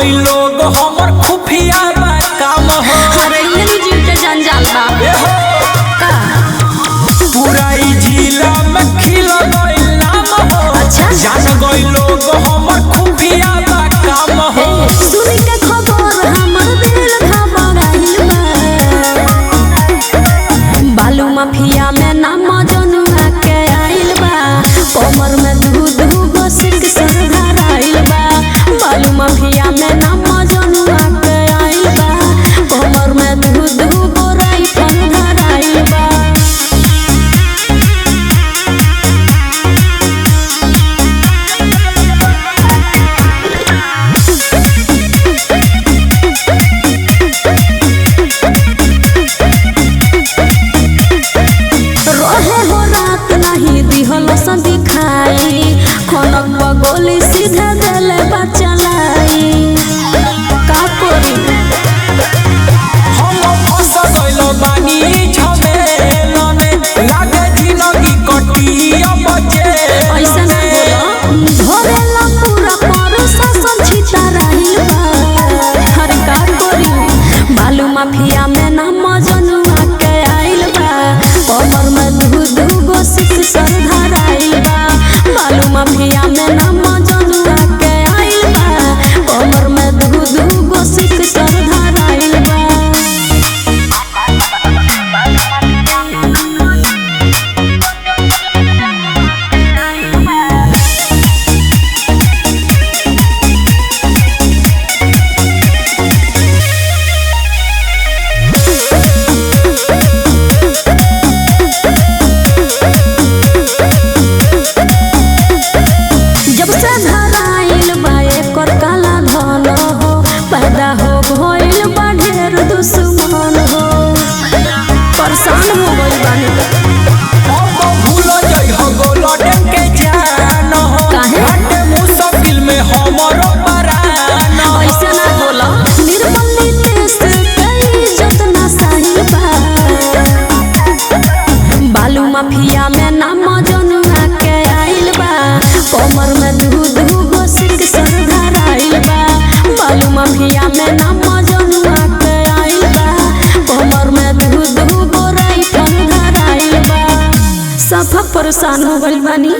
गई लोग हमर खुफिया बा काम हो। अरे इन्हीं जीव के जंजाल बा का पूरा ई जिला में खिल गई नाम हो। अच्छा जान गई लोग हमर खुफिया बा काम हो। सुनी के खबर हमर दिल घबराइल बा। बालू माफिया में नाम जनुआ के आइल बा। कमर में दूध गो सिक सर धराइल बा। बालू माफिया में नाम जनुआ के आइल बा। कमर में दूध गो राइफल धराइल बा। रहे हो रात नहीं दिहल सन दिखाई। खनक बगोली सीधे देले बचलाई। का करी हम फंस गइल बानी झमेल में। लागे जिंदगी कटी अब जेल ऐसा ना में। बोलो धरेला पूरा प्रशासन छिता रहिल बा। हर का करी बालू माफिया में नाम जनुआ के आइल बा। कमर में दूध गो सिक सर धराइल बा। बालू माफिया में नाम जनुआ के आइल बा। कमर में दूध गो सिक सर धराइल बा। जब से धराइल बा एकर काला धन हो। पैदा हो गइल बा ढेर दुश्मन हो। परेशान हो गइल बानी अब भूल जइहो गोलडेन के जान हो। काहे? बाटे मुश्किल में हमरो परान हो। ऐसे ना बोला निर्मल नितेश के इज्जत ना सही बा। बालू माफिया में नाम जनुआ के आइल बा। कमर में दूध गो सिक सर धराइल बा। बालू माफिया में नाम जनुआ के आइल बा। कमर में दूध गो राइफल धराइल बा। सफा परेशान हो गइल बानी।